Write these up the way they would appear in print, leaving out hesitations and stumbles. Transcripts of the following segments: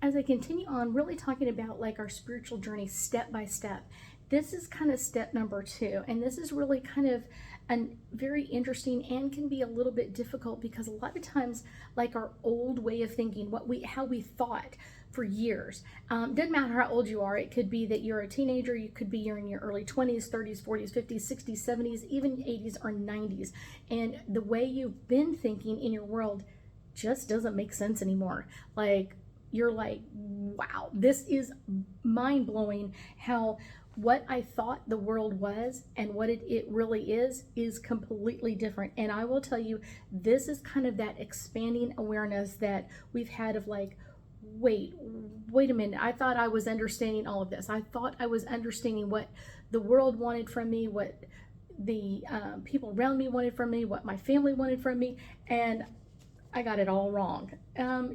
as I continue on, really talking about like our spiritual journey step by step, this is kind of step number 2. And this is really kind of a very interesting and can be a little bit difficult because a lot of times, like our old way of thinking, how we thought for years, doesn't matter how old you are. It could be that you're a teenager, you could be you're in your early 20s, 30s, 40s, 50s, 60s, 70s, even 80s or 90s. And the way you've been thinking in your world just doesn't make sense anymore. Like, you're like, wow, this is mind blowing how what I thought the world was and what it really is completely different. And I will tell you, this is kind of that expanding awareness that we've had of like, wait a minute, I thought I was understanding all of this. I thought I was understanding what the world wanted from me, what the people around me wanted from me, what my family wanted from me, and I got it all wrong.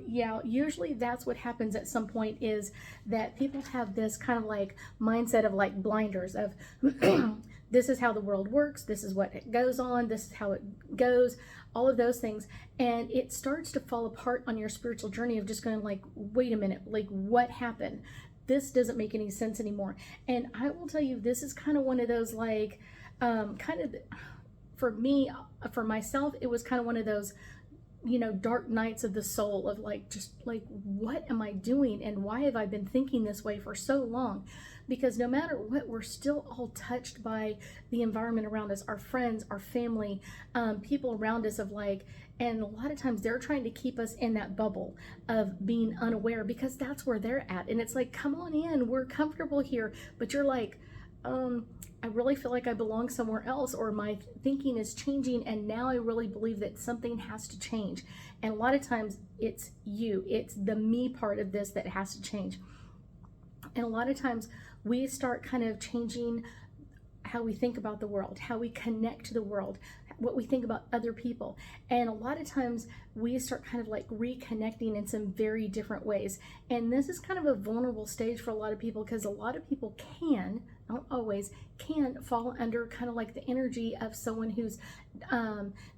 Yeah, usually that's what happens at some point, is that people have this kind of like mindset of like blinders of this is how the world works, this is what it goes on, this is how it goes, all of those things. And it starts to fall apart on your spiritual journey of just going like, wait a minute, like what happened? This doesn't make any sense anymore. And I will tell you, this is kind of one of those like, kind of, for me, for myself, it was kind of one of those, dark nights of the soul of like, just like, what am I doing? And why have I been thinking this way for so long? Because no matter what, we're still all touched by the environment around us, our friends, our family, people around us of like, and a lot of times they're trying to keep us in that bubble of being unaware because that's where they're at. And it's like, come on in, we're comfortable here. But you're like, I really feel like I belong somewhere else, or my thinking is changing, and now I really believe that something has to change. And a lot of times it's it's the me part of this that has to change. And a lot of times we start kind of changing how we think about the world, how we connect to the world, what we think about other people. And a lot of times we start kind of like reconnecting in some very different ways. And this is kind of a vulnerable stage for a lot of people because a lot of people not always, can fall under kind of like the energy of someone who's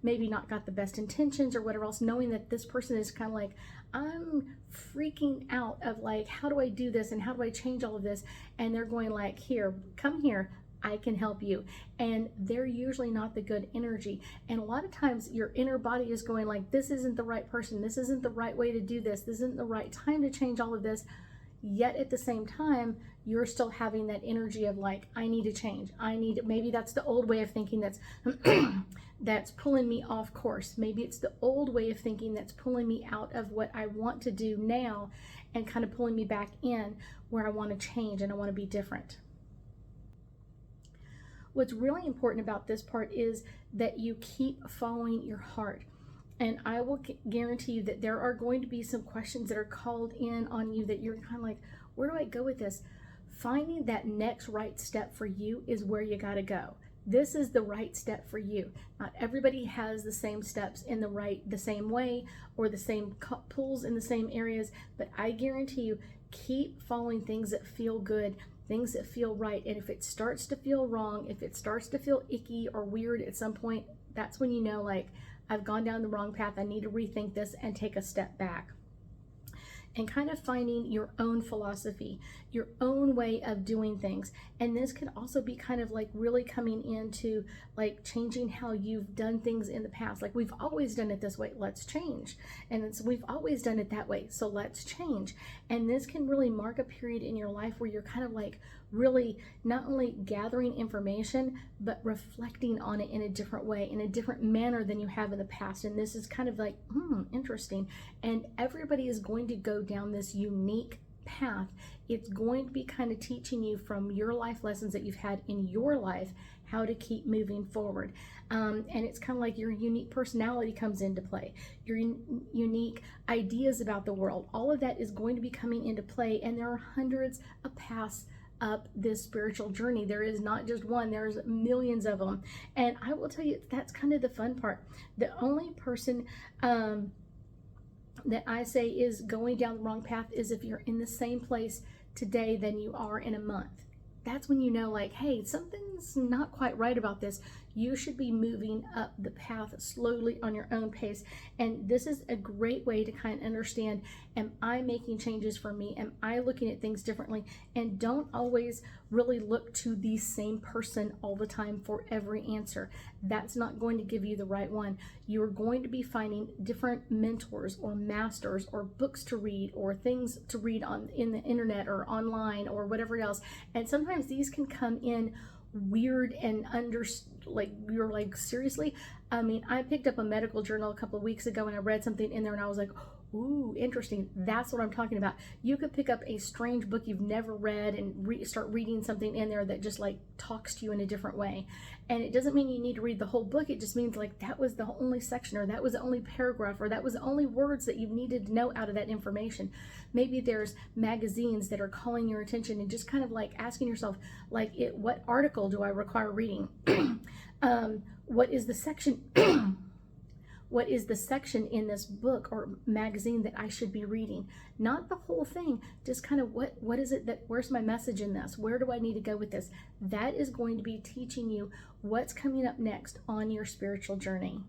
maybe not got the best intentions or whatever else, knowing that this person is kind of like, I'm freaking out of like, how do I do this and how do I change all of this? And they're going like, here, come here, I can help you. And they're usually not the good energy. And a lot of times your inner body is going like, this isn't the right person, this isn't the right way to do this isn't the right time to change all of this. Yet at the same time, you're still having that energy of like, I need to change. Maybe that's the old way of thinking that's that's pulling me off course. Maybe it's the old way of thinking that's pulling me out of what I want to do now and kind of pulling me back in where I want to change and I want to be different. What's really important about this part is that you keep following your heart. And I will guarantee you that there are going to be some questions that are called in on you that you're kind of like, where do I go with this? Finding that next right step for you is where you got to go. This is the right step for you. Not everybody has the same steps in the same way or the same pulls in the same areas, but I guarantee you, keep following things that feel good, things that feel right. And if it starts to feel wrong, if it starts to feel icky or weird at some point, that's when you know, like, I've gone down the wrong path. I need to rethink this and take a step back. And kind of finding your own philosophy, your own way of doing things. And this can also be kind of like really coming into like changing how you've done things in the past. Like, we've always done it this way, let's change. And we've always done it that way, so let's change. And this can really mark a period in your life where you're kind of like really not only gathering information, but reflecting on it in a different way, in a different manner than you have in the past. And this is kind of like, interesting. And everybody is going to go down this unique path. It's going to be kind of teaching you from your life lessons that you've had in your life how to keep moving forward. And it's kind of like your unique personality comes into play, your unique ideas about the world. All of that is going to be coming into play, and there are hundreds of paths up this spiritual journey. There is not just one, there's millions of them. And I will tell you, that's kind of the fun part. The only person that I say is going down the wrong path is if you're in the same place today than you are in a month. That's when you know, like, hey, something's not quite right about this. You should be moving up the path slowly on your own pace. And this is a great way to kind of understand, am I making changes for me? Am I looking at things differently? And don't always really look to the same person all the time for every answer. That's not going to give you the right one. You're going to be finding different mentors or masters or books to read or things to read on in the internet or online or whatever else. And sometimes these can come in weird and you're like, seriously? I mean, I picked up a medical journal a couple of weeks ago and I read something in there and I was like, ooh, interesting. That's what I'm talking about. You could pick up a strange book you've never read and start reading something in there that just like talks to you in a different way. And it doesn't mean you need to read the whole book. It just means like that was the only section, or that was the only paragraph, or that was the only words that you needed to know out of that information. Maybe there's magazines that are calling your attention, and just kind of like asking yourself, like, what article do I require reading? What is the section? What is the section in this book or magazine that I should be reading? Not the whole thing, just kind of what is it where's my message in this? Where do I need to go with this? That is going to be teaching you what's coming up next on your spiritual journey.